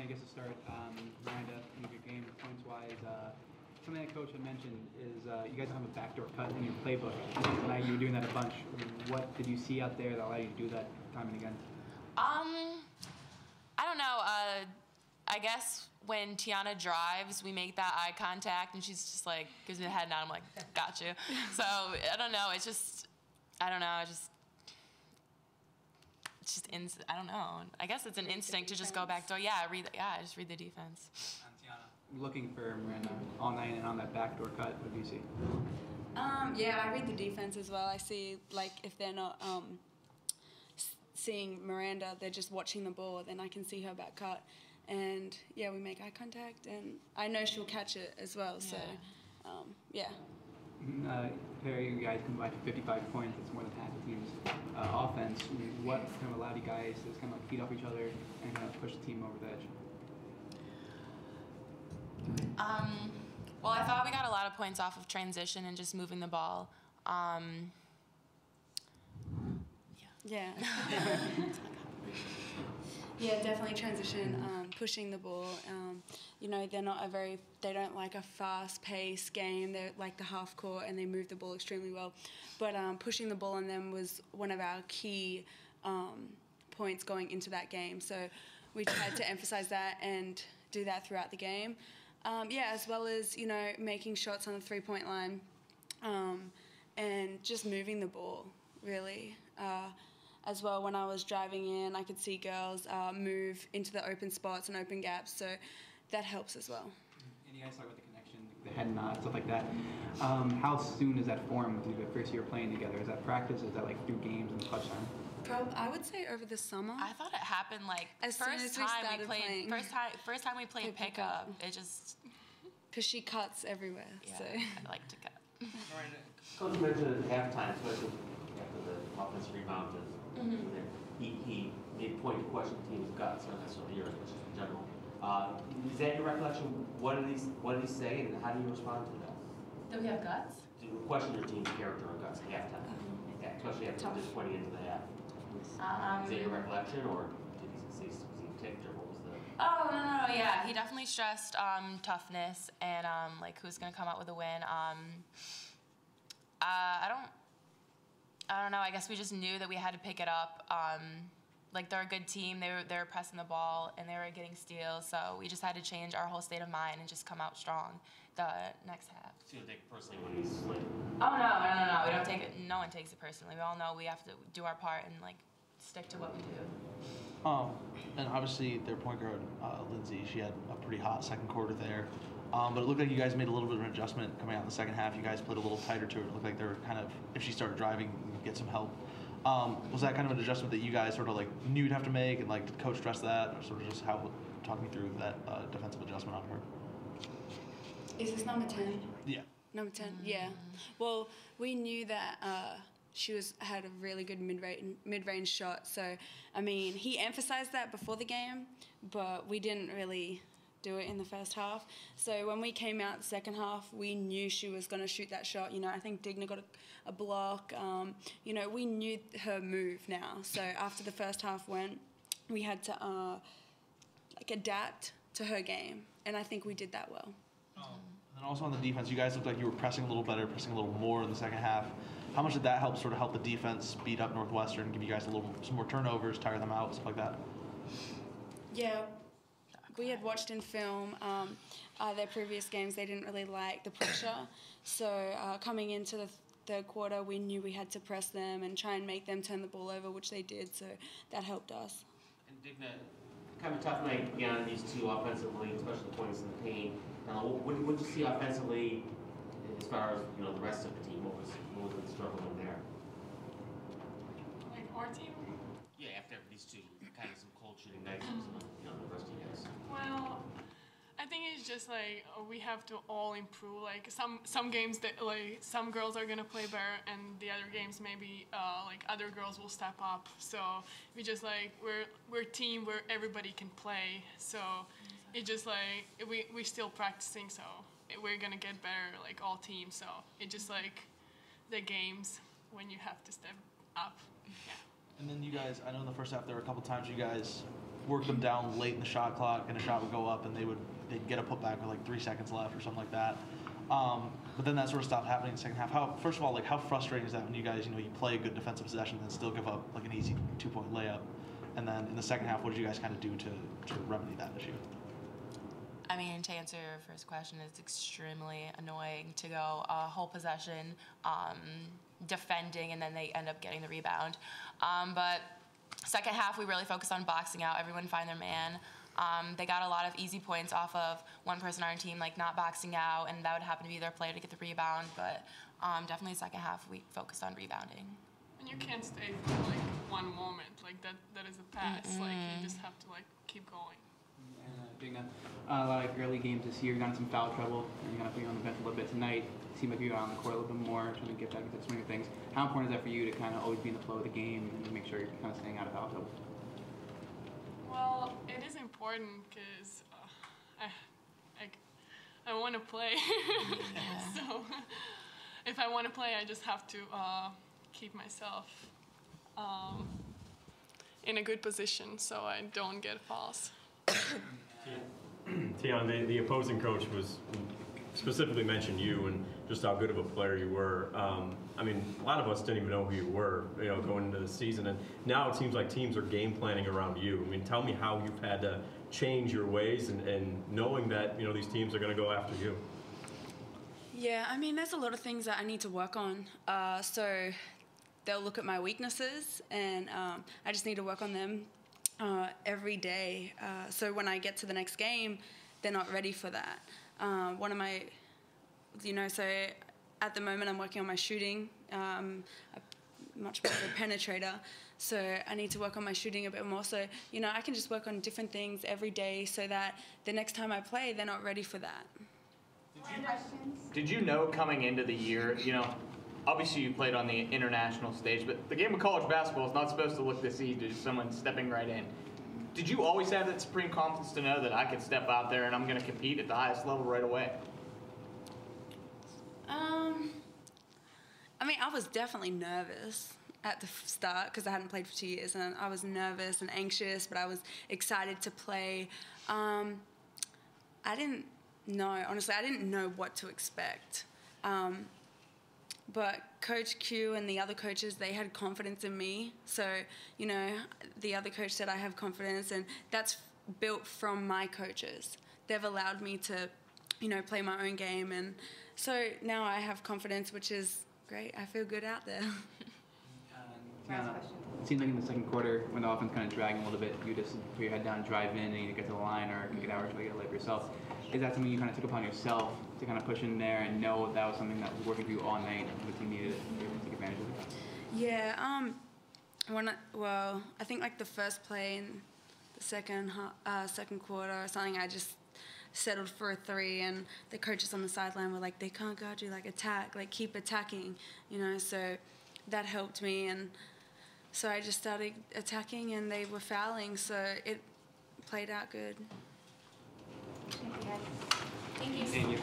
guess to start, Miranda, in your game points-wise, something that Coach had mentioned is you guys don't have a backdoor cut in your playbook. Tonight you were doing that a bunch. What did you see out there that allowed you to do that time and again? I don't know. I guess when Tiana drives, we make that eye contact, and she's just like gives me the head nod. I'm like, got you. So I don't know. It's just, I don't know. I don't know. I guess it's an instinct to just go back door. Yeah, I just read the defense. And Tiana, looking for Miranda all night and on that backdoor cut. What do you see? Yeah, I read the defense as well. I see, like, if they're not seeing Miranda, they're just watching the ball, then I can see her back cut. And, yeah, we make eye contact, and I know she'll catch it as well. So, yeah. Perry, you guys combined for 55 points. That's more than half the team's offense. What kind of allowed you guys to kind of like feed off each other and kind of push the team over the edge? Well, I thought we got a lot of points off of transition and just moving the ball. Yeah. Yeah, definitely transition, pushing the ball. You know, they don't like a fast-paced game. They're like the half court, and they move the ball extremely well. But pushing the ball on them was one of our key points going into that game. So we tried to emphasize that and do that throughout the game. Yeah, as well as, you know, making shots on the three-point line and just moving the ball, really. As well, when I was driving in, I could see girls move into the open spots and open gaps, so that helps as well. And you guys talk about the connection, the head nod, stuff like that. How soon does that form with the first year playing together? Is that practice? Is that like through games and clutch time? I would say over the summer. I thought it happened like as soon as we started playing. First time we played pickup, it just. Because she cuts everywhere. Yeah, so. I like to cut. Coach mentioned at halftime, especially after the offensive rebound, he made a point to question the team's guts, not necessarily yours, but just in general. Is that your recollection? What did he say, and how do you respond to that? Do we have guts? To question your team's character and guts at halftime, especially after just pointing into the half. Is that your recollection, or did he say was he ticked, or what was the? Oh no, yeah, he definitely stressed toughness and like who's gonna come out with a win. I don't know. I guess we just knew that we had to pick it up. Like they're a good team. They were pressing the ball and they were getting steals. So we just had to change our whole state of mind and just come out strong the next half. So you don't take it personally when he's like? Oh no. We don't take it. No one takes it personally. We all know we have to do our part and like stick to what we do. And obviously their point guard, Lindsay, she had a pretty hot second quarter there. But it looked like you guys made a little bit of an adjustment coming out in the second half. You guys played a little tighter to it. It looked like they were kind of, if she started driving, you'd get some help. Was that kind of an adjustment that you guys sort of like knew you'd have to make, and like did the coach stress that, or sort of just talk me through that defensive adjustment on her? Is this number 10? Yeah. Number 10, yeah. Well, we knew that she had a really good mid-range shot. So, I mean, he emphasized that before the game, but we didn't really do it in the first half. So when we came out the second half, we knew she was going to shoot that shot. You know, I think Digna got a block. You know, we knew her move now. So after the first half went, we had to like adapt to her game, and I think we did that well. And also on the defense, you guys looked like you were pressing a little better, pressing a little more in the second half. How much did that help the defense speed up Northwestern, give you guys some more turnovers, tire them out, stuff like that? Yeah. We had watched in film their previous games. They didn't really like the pressure. So coming into the third quarter, we knew we had to press them and try and make them turn the ball over, which they did. So that helped us. And Digna, kind of a tough night beyond these two offensively, especially the points in the paint. What did you see offensively as far as the rest of the team? What was the struggle in there? Like our team? Yeah, after these two, kind of some cold shooting nights, the rest of you guys. Well, I think it's just like we have to all improve. Like some games that like some girls are gonna play better, and the other games maybe like other girls will step up. So we just like we're a team where everybody can play. So it just like we still practicing. So we're gonna get better like all teams. So it just like the games when you have to step up. Yeah. And then you guys, I know in the first half there were a couple times you guys work them down late in the shot clock, and a shot would go up, and they'd get a putback with like 3 seconds left or something like that. But then that sort of stopped happening in the second half. First of all, like how frustrating is that when you guys, you play a good defensive possession and then still give up like an easy 2-point layup? And then in the second half, what did you guys kind of do to remedy that issue? I mean, to answer your first question, it's extremely annoying to go a whole possession defending, and then they end up getting the rebound. But second half, we really focused on boxing out, everyone find their man. They got a lot of easy points off of one person on our team, like not boxing out, and that would happen to be their player to get the rebound. But definitely second half, we focused on rebounding. And you can't stay for like one moment, like that is a pass. Like you just have to like keep going. And being a lot of early games this year, you got in some foul trouble, and you're going to be on the bench a little bit tonight. It seemed like you got on the court a little bit more, trying to get back into the swing of things. How important is that for you to kind of always be in the flow of the game and make sure you're kind of staying out of foul trouble? Well, it is important because I want to play. So if I want to play, I just have to keep myself in a good position so I don't get fouls. Tiana, the opposing coach was specifically mentioned you and just how good of a player you were. I mean, a lot of us didn't even know who you were, going into the season, and now it seems like teams are game planning around you. I mean, tell me how you've had to change your ways and knowing that these teams are going to go after you. Yeah, I mean, there's a lot of things that I need to work on. So they'll look at my weaknesses, and I just need to work on them every day. So when I get to the next game, they're not ready for that. One of my, so at the moment I'm working on my shooting. I'm much more of a penetrator, so I need to work on my shooting a bit more. So, I can just work on different things every day so that the next time I play, they're not ready for that. Did you know coming into the year, obviously you played on the international stage, but the game of college basketball is not supposed to look this easy, just someone stepping right in. Did you always have that supreme confidence to know that I could step out there and I'm going to compete at the highest level right away? I mean, I was definitely nervous at the start because I hadn't played for 2 years, and I was nervous and anxious, but I was excited to play. I didn't know, honestly, I didn't know what to expect. But Coach Q and the other coaches, they had confidence in me. So, the other coach said I have confidence, and that's built from my coaches. They've allowed me to, play my own game. And so now I have confidence, which is great. I feel good out there. It seemed like in the second quarter, when the offense kind of dragging a little bit, you just put your head down, drive in, and you get to the line or kick it out or try to get a layup yourself. Is that something you kind of took upon yourself to kind of push in there and know that was something that was working for you all night and the team needed to take advantage of it? Yeah, I think like the first play in the second quarter or something, I just settled for a 3, and the coaches on the sideline were like, they can't guard you, like attack, like keep attacking, so that helped me, and so I just started attacking, and they were fouling, so it played out good. Thank you. Thank you.